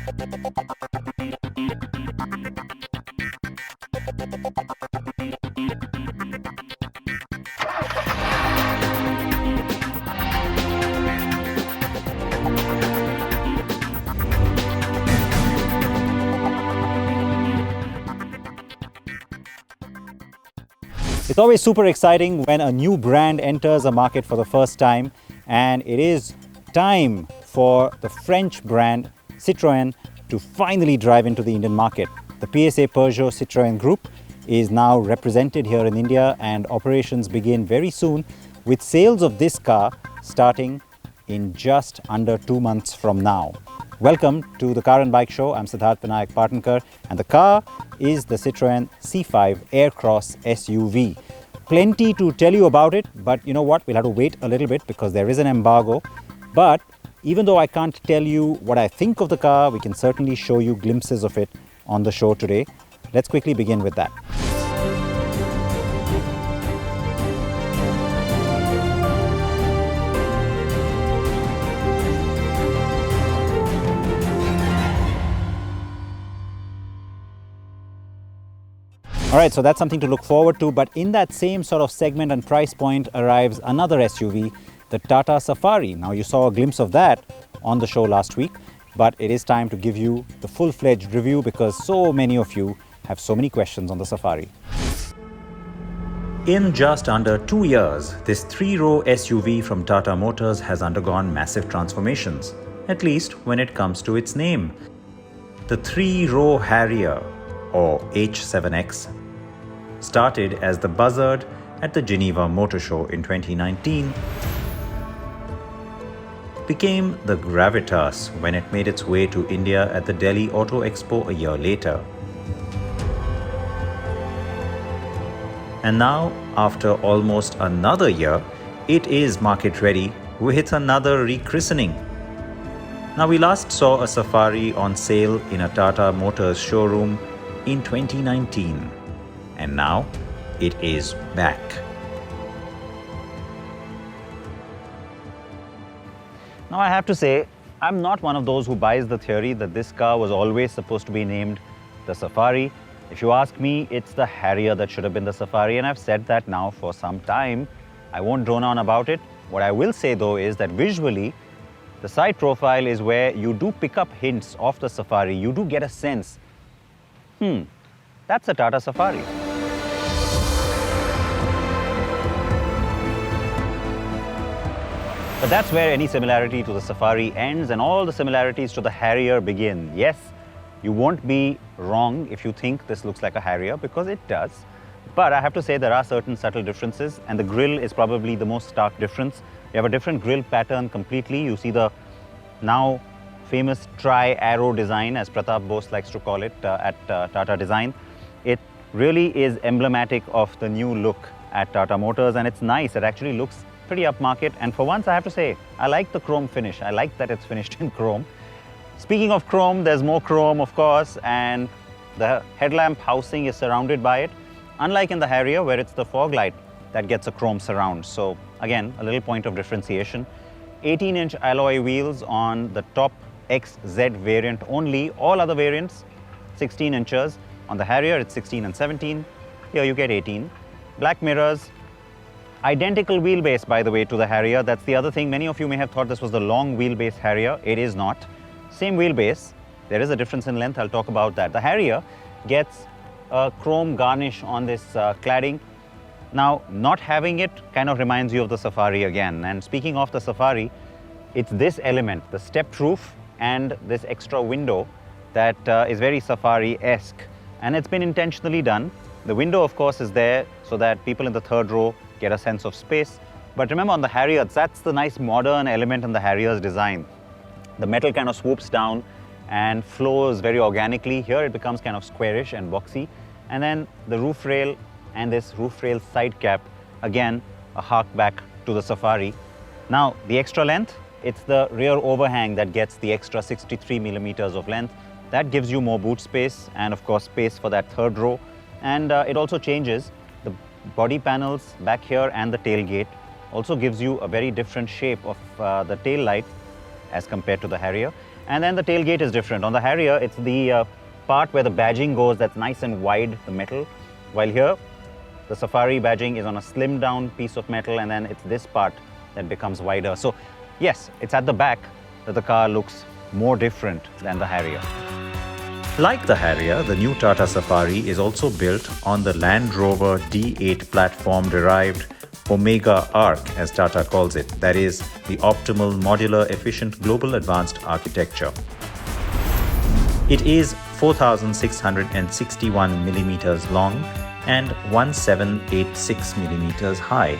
It's always super exciting when a new brand enters a market for the first time, and it is time for the French brand Citroën to finally drive into the Indian market. The PSA Peugeot Citroën Group is now represented here in India, and operations begin very soon, with sales of this car starting in just under 2 months from now. Welcome to the Car and Bike Show. I'm Siddharth Vinayak Partnkar, and the car is the Citroën C5 Aircross SUV. Plenty to tell you about it, but you know what? We'll have to wait a little bit because there is an embargo. But even though I can't tell you what I think of the car, we can certainly show you glimpses of it on the show today. Let's quickly begin with that. All right, so that's something to look forward to, but in that same sort of segment and price point arrives another SUV, the Tata Safari. Now, you saw a glimpse of that on the show last week, but it is time to give you the full-fledged review because so many of you have so many questions on the Safari. In just under 2 years, this 3-row SUV from Tata Motors has undergone massive transformations, at least when it comes to its name. The 3-row Harrier, or H7X, started as the Buzzard at the Geneva Motor Show in 2019, became the Gravitas when it made its way to India at the Delhi Auto Expo a year later. And now, after almost another year, it is market ready with another rechristening. Now, we last saw a Safari on sale in a Tata Motors showroom in 2019, and now it is back. Now, I have to say, I'm not one of those who buys the theory that this car was always supposed to be named the Safari. If you ask me, it's the Harrier that should have been the Safari, and I've said that now for some time. I won't drone on about it. What I will say though is that visually, the side profile is where you do pick up hints of the Safari. You do get a sense, that's a Tata Safari. But that's where any similarity to the Safari ends and all the similarities to the Harrier begin. Yes, you won't be wrong if you think this looks like a Harrier, because it does. But I have to say there are certain subtle differences, and the grille is probably the most stark difference. You have a different grille pattern completely. You see the now famous tri-arrow design, as Pratap Bose likes to call it at Tata Design. It really is emblematic of the new look at Tata Motors, and it's nice. It actually looks pretty upmarket, and for once I have to say, I like the chrome finish. I like that it's finished in chrome. Speaking of chrome, there's more chrome, of course, and the headlamp housing is surrounded by it, unlike in the Harrier, where it's the fog light that gets a chrome surround. So again, a little point of differentiation. 18-inch alloy wheels on the top XZ variant only. All other variants, 16 inches. On the Harrier, it's 16 and 17. Here you get 18. Black mirrors. Identical wheelbase, by the way, to the Harrier. That's the other thing. Many of you may have thought this was the long wheelbase Harrier. It is not. Same wheelbase. There is a difference in length. I'll talk about that. The Harrier gets a chrome garnish on this cladding. Now, not having it kind of reminds you of the Safari again. And speaking of the Safari, it's this element, the stepped roof and this extra window that is very Safari-esque. And it's been intentionally done. The window, of course, is there so that people in the third row get a sense of space. But remember, on the Harrier, that's the nice modern element in the Harrier's design. The metal kind of swoops down and flows very organically. Here it becomes kind of squarish and boxy. And then the roof rail and this roof rail side cap, again, a hark back to the Safari. Now, the extra length, it's the rear overhang that gets the extra 63 millimeters of length. That gives you more boot space and, of course, space for that third row. And it also changes the body panels back here, and the tailgate also gives you a very different shape of the tail light as compared to the Harrier. And then the tailgate is different. On the Harrier, it's the part where the badging goes that's nice and wide, the metal. While here, the Safari badging is on a slimmed down piece of metal, and then it's this part that becomes wider. So yes, it's at the back that the car looks more different than the Harrier. Like the Harrier, the new Tata Safari is also built on the Land Rover D8 platform derived Omega Arc, as Tata calls it. That is the optimal, modular, efficient, global advanced architecture. It is 4,661 millimeters long and 1,786 millimeters high.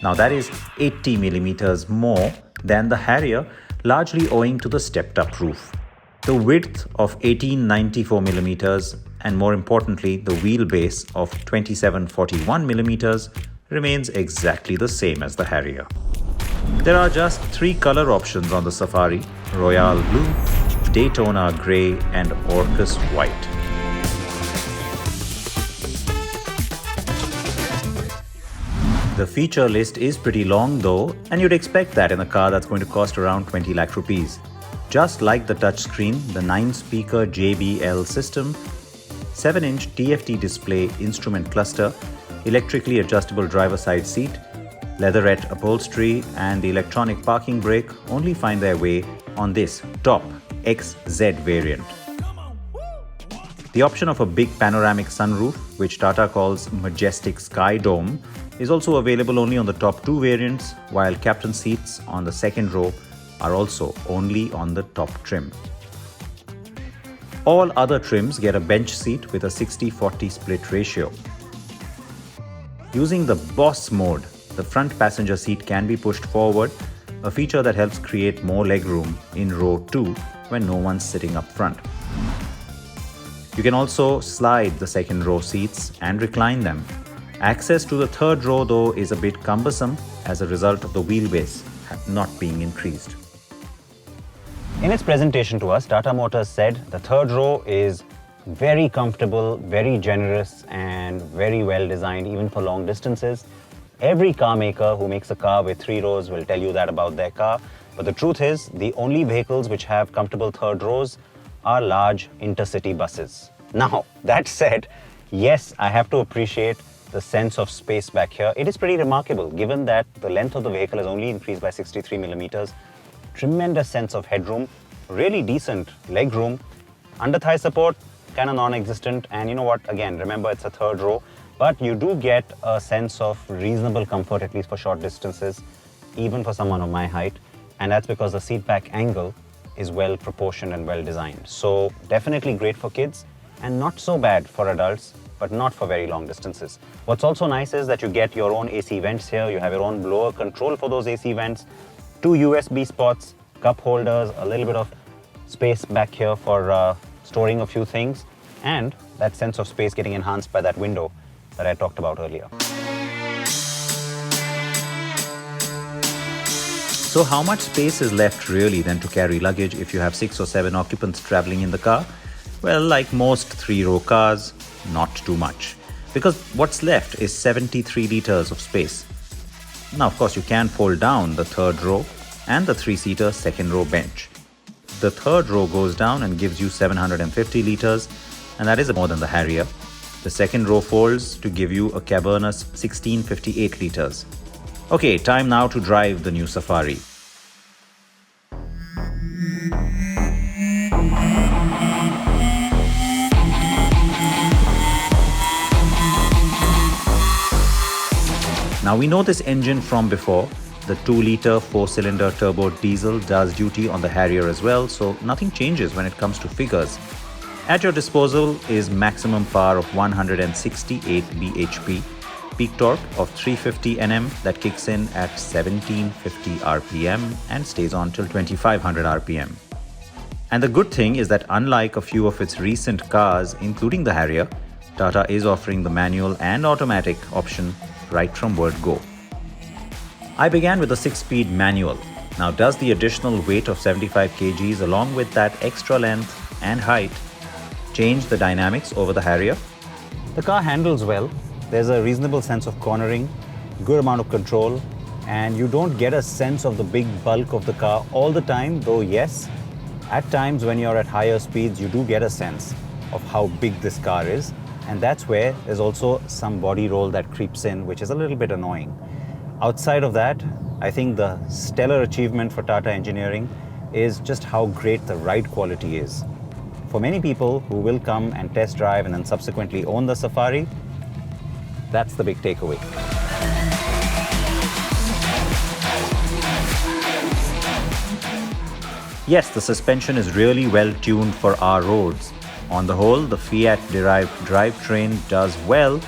Now that is 80 millimeters more than the Harrier, largely owing to the stepped up roof. The width of 1894 millimeters and, more importantly, the wheelbase of 2741 millimeters remains exactly the same as the Harrier. There are just 3 color options on the Safari: Royale Blue, Daytona Grey and Orcus White. The feature list is pretty long though, and you'd expect that in a car that's going to cost around 20 lakh rupees. Just like the touchscreen, the 9-speaker JBL system, 7-inch TFT display instrument cluster, electrically adjustable driver side seat, leatherette upholstery and the electronic parking brake only find their way on this top XZ variant. The option of a big panoramic sunroof, which Tata calls Majestic Sky Dome, is also available only on the top 2 variants, while captain seats on the second row are also only on the top trim. All other trims get a bench seat with a 60-40 split ratio. Using the Boss mode, the front passenger seat can be pushed forward, a feature that helps create more legroom in row 2 when no one's sitting up front. You can also slide the second row seats and recline them. Access to the third row though is a bit cumbersome as a result of the wheelbase not being increased. In its presentation to us, Tata Motors said the third row is very comfortable, very generous and very well designed even for long distances. Every car maker who makes a car with 3 rows will tell you that about their car. But the truth is, the only vehicles which have comfortable third rows are large intercity buses. Now, that said, yes, I have to appreciate the sense of space back here. It is pretty remarkable given that the length of the vehicle has only increased by 63 millimeters. Tremendous sense of headroom, really decent leg room. Under thigh support, kind of non-existent. And you know what, again, remember it's a third row, but you do get a sense of reasonable comfort, at least for short distances, even for someone of my height. And that's because the seat back angle is well proportioned and well designed. So definitely great for kids and not so bad for adults, but not for very long distances. What's also nice is that you get your own AC vents here. You have your own blower control for those AC vents, 2 USB spots, cup holders, a little bit of space back here for storing a few things, and that sense of space getting enhanced by that window that I talked about earlier. So how much space is left really then to carry luggage if you have 6 or 7 occupants traveling in the car? Well, like most 3-row cars, not too much. Because what's left is 73 liters of space. Now, of course, you can fold down the third row and the 3-seater second row bench. The third row goes down and gives you 750 liters, and that is more than the Harrier. The second row folds to give you a cavernous 1658 liters. Okay, time now to drive the new Safari. Now we know this engine from before. The 2-liter 4-cylinder turbo diesel does duty on the Harrier as well, so nothing changes when it comes to figures. At your disposal is maximum power of 168 bhp, peak torque of 350 Nm that kicks in at 1750 rpm and stays on till 2500 rpm. And the good thing is that unlike a few of its recent cars, including the Harrier, Tata is offering the manual and automatic option right from word go. I began with a 6-speed manual. Now, does the additional weight of 75 kgs along with that extra length and height change the dynamics over the Harrier? The car handles well. There's a reasonable sense of cornering, good amount of control, and you don't get a sense of the big bulk of the car all the time, though yes, At times when you're at higher speeds, you do get a sense of how big this car is, and that's where there's also some body roll that creeps in, which is a little bit annoying. Outside of that, I think the stellar achievement for Tata Engineering is just how great the ride quality is. For many people who will come and test drive and then subsequently own the Safari, that's the big takeaway. Yes, the suspension is really well tuned for our roads. On the whole, the Fiat-derived drivetrain does well,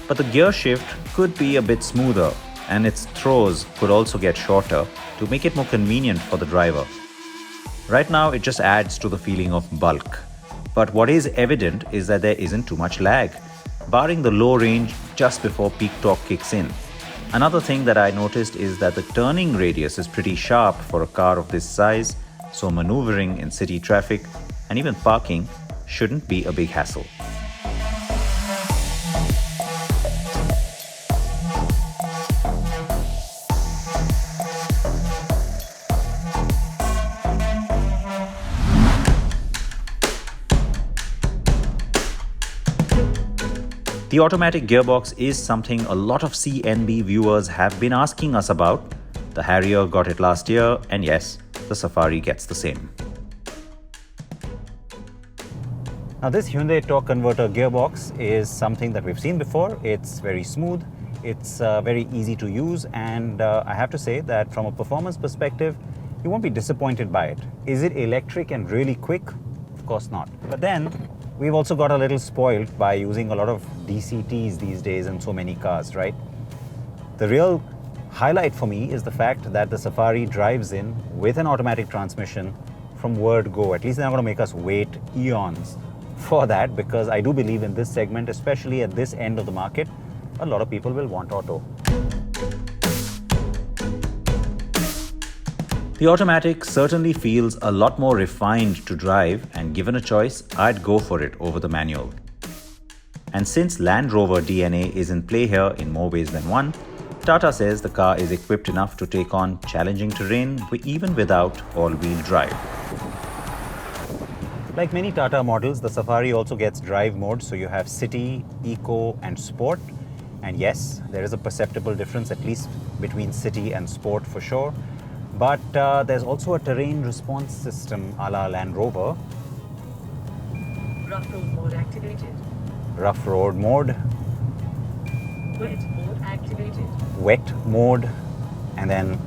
but the gear shift could be a bit smoother, and its throws could also get shorter to make it more convenient for the driver. Right now, it just adds to the feeling of bulk. But what is evident is that there isn't too much lag, barring the low range just before peak torque kicks in. Another thing that I noticed is that the turning radius is pretty sharp for a car of this size, so maneuvering in city traffic and even parking shouldn't be a big hassle. The automatic gearbox is something a lot of CNB viewers have been asking us about. The Harrier got it last year, and yes, the Safari gets the same. Now this Hyundai torque converter gearbox is something that we've seen before. It's very smooth, it's very easy to use, and I have to say that from a performance perspective, you won't be disappointed by it. Is it electric and really quick? Of course not. But then, we've also got a little spoiled by using a lot of DCTs these days in so many cars, right? The real highlight for me is the fact that the Safari drives in with an automatic transmission from word go. At least they're not going to make us wait eons for that, because I do believe in this segment, especially at this end of the market, a lot of people will want auto. The automatic certainly feels a lot more refined to drive, and given a choice, I'd go for it over the manual. And since Land Rover DNA is in play here in more ways than one, Tata says the car is equipped enough to take on challenging terrain even without all-wheel drive. Like many Tata models, the Safari also gets drive modes, so you have City, Eco and Sport. And yes, there is a perceptible difference, at least between City and Sport for sure. But there's also a terrain response system a la Land Rover. Rough road mode activated. Rough road mode. Wet mode activated. Wet mode. And then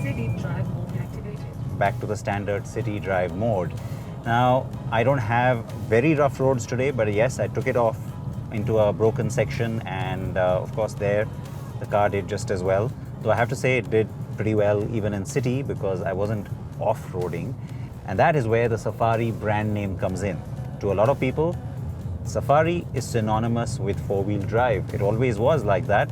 City drive mode activated. Back to the standard city drive mode. Now, I don't have very rough roads today, but yes, I took it off into a broken section, and of course there the car did just as well. Though I have to say it did pretty well even in city, because I wasn't off-roading, and that is where the Safari brand name comes in. To a lot of people, Safari is synonymous with four-wheel drive. It always was like that.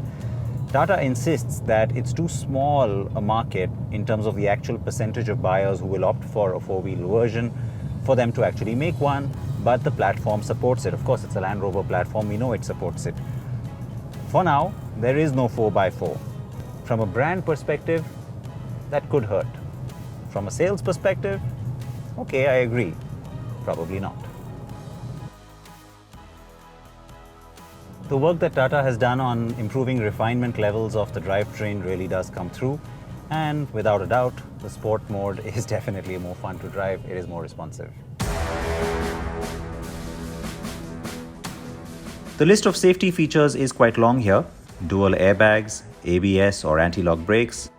Tata insists that it's too small a market in terms of the actual percentage of buyers who will opt for a four-wheel version for them to actually make one, but the platform supports it. Of course, it's a Land Rover platform, we know it supports it. For now, there is no 4x4. From a brand perspective, that could hurt. From a sales perspective, okay, I agree. Probably not. The work that Tata has done on improving refinement levels of the drivetrain really does come through, and without a doubt, the sport mode is definitely more fun to drive. It is more responsive. The list of safety features is quite long here. Dual airbags, ABS or anti-lock brakes,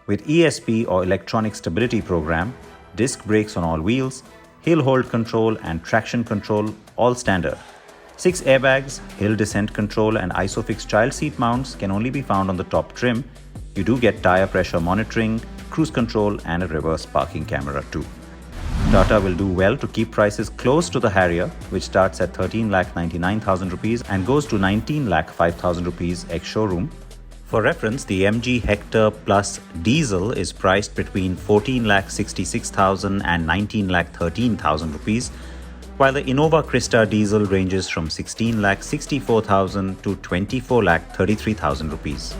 with ESP or electronic stability program, disc brakes on all wheels, hill hold control and traction control all standard. 6 airbags, hill descent control and ISOFIX child seat mounts can only be found on the top trim. You do get tire pressure monitoring, cruise control and a reverse parking camera too. Tata will do well to keep prices close to the Harrier, which starts at 13,99,000 rupees and goes to 19,05,000 rupees ex-showroom. For reference, the MG Hector Plus diesel is priced between 14,66,000 and 19,13,000 rupees, while the Innova Krista diesel ranges from 16,64,000 to 24,33,000 rupees.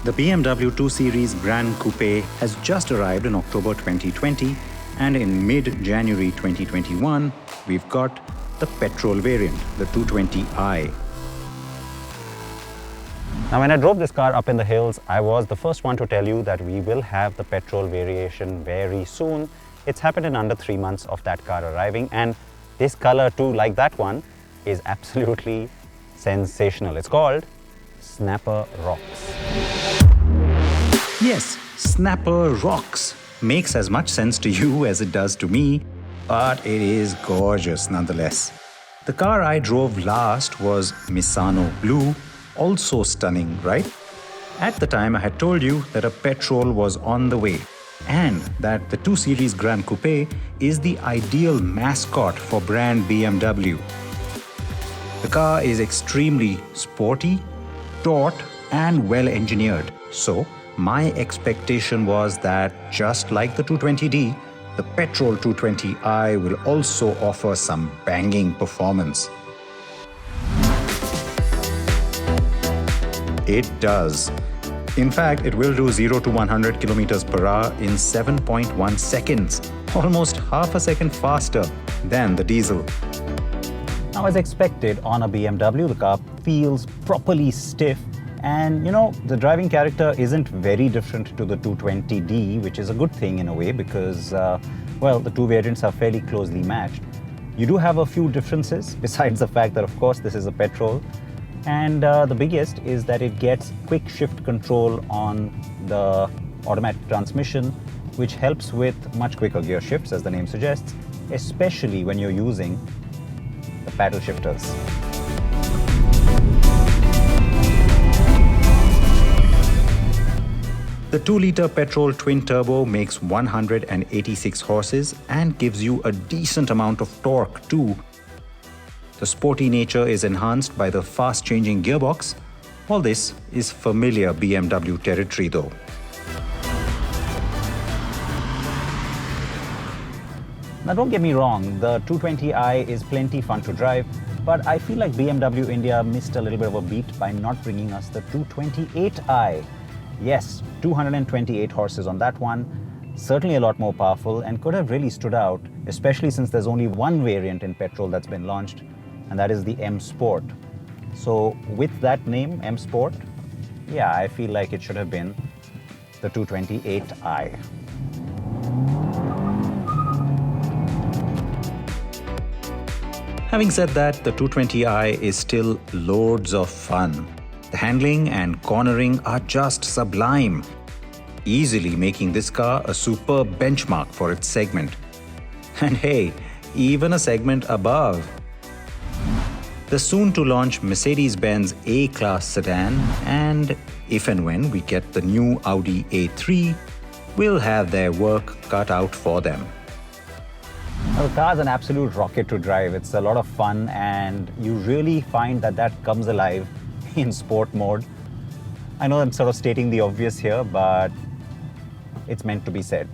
The BMW 2 Series Grand Coupe has just arrived in October 2020, and in mid-January 2021, we've got the petrol variant, the 220i. Now, when I drove this car up in the hills, I was the first one to tell you that we will have the petrol variation very soon. It's happened in under 3 months of that car arriving, and this color too, like that one, is absolutely sensational. It's called Snapper Rocks. Yes, Snapper Rocks makes as much sense to you as it does to me, but it is gorgeous nonetheless. The car I drove last was Misano Blue, also stunning, right? At the time, I had told you that a petrol was on the way, and that the 2 Series Grand Coupe is the ideal mascot for brand BMW. The car is extremely sporty, taut, and well engineered. So, my expectation was that just like the 220D, the petrol 220i will also offer some banging performance. It does. In fact, it will do 0 to 100 kilometers per hour in 7.1 seconds, almost half a second faster than the diesel. Now, as expected on a BMW, the car feels properly stiff, and the driving character isn't very different to the 220D, which is a good thing in a way because, the two variants are fairly closely matched. You do have a few differences besides the fact that, of course, this is a petrol. And the biggest is that it gets quick shift control on the automatic transmission, which helps with much quicker gear shifts, as the name suggests, especially when you're using the paddle shifters. The 2-liter petrol twin-turbo makes 186 horses and gives you a decent amount of torque too. The sporty nature is enhanced by the fast-changing gearbox. All this is familiar BMW territory though. Now, don't get me wrong, the 220i is plenty fun to drive, but I feel like BMW India missed a little bit of a beat by not bringing us the 228i. Yes, 228 horses on that one, certainly a lot more powerful and could have really stood out, especially since there's only one variant in petrol that's been launched, and that is the M Sport. So with that name, M Sport, yeah, I feel like it should have been the 228i. Having said that, the 220i is still loads of fun. The handling and cornering are just sublime, easily making this car a superb benchmark for its segment. And hey, even a segment above. The soon-to-launch Mercedes-Benz A-Class sedan, and if and when we get the new Audi A3, will have their work cut out for them. Now, the car is an absolute rocket to drive. It's a lot of fun, and you really find that comes alive in sport mode. I know I'm sort of stating the obvious here, but it's meant to be said.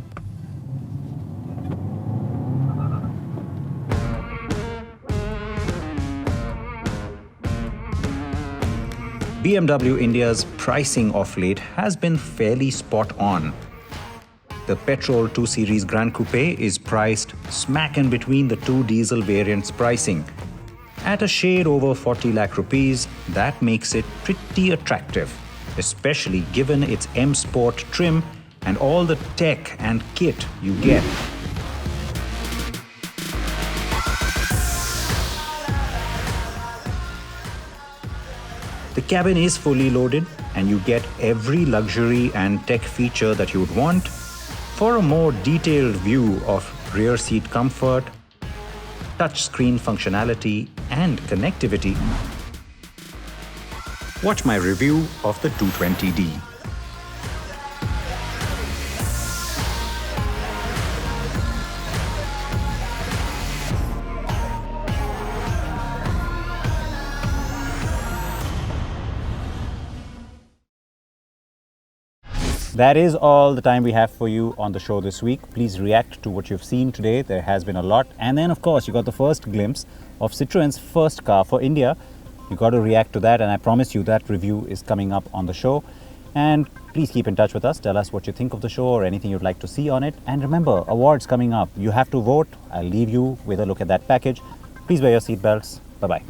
BMW India's pricing of late has been fairly spot on. The petrol 2 Series Grand Coupe is priced smack in between the two diesel variants' pricing. At a shade over 40 lakh rupees, that makes it pretty attractive, especially given its M Sport trim and all the tech and kit you get. The cabin is fully loaded and you get every luxury and tech feature that you would want. For a more detailed view of rear seat comfort, touchscreen functionality and connectivity, watch my review of the 220D. That is all the time we have for you on the show this week. Please react to what you've seen today. There has been a lot. And then, of course, you got the first glimpse of Citroen's first car for India. You got to react to that, and I promise you that review is coming up on the show. And please keep in touch with us. Tell us what you think of the show or anything you'd like to see on it. And remember, awards coming up. You have to vote. I'll leave you with a look at that package. Please wear your seatbelts. Bye-bye.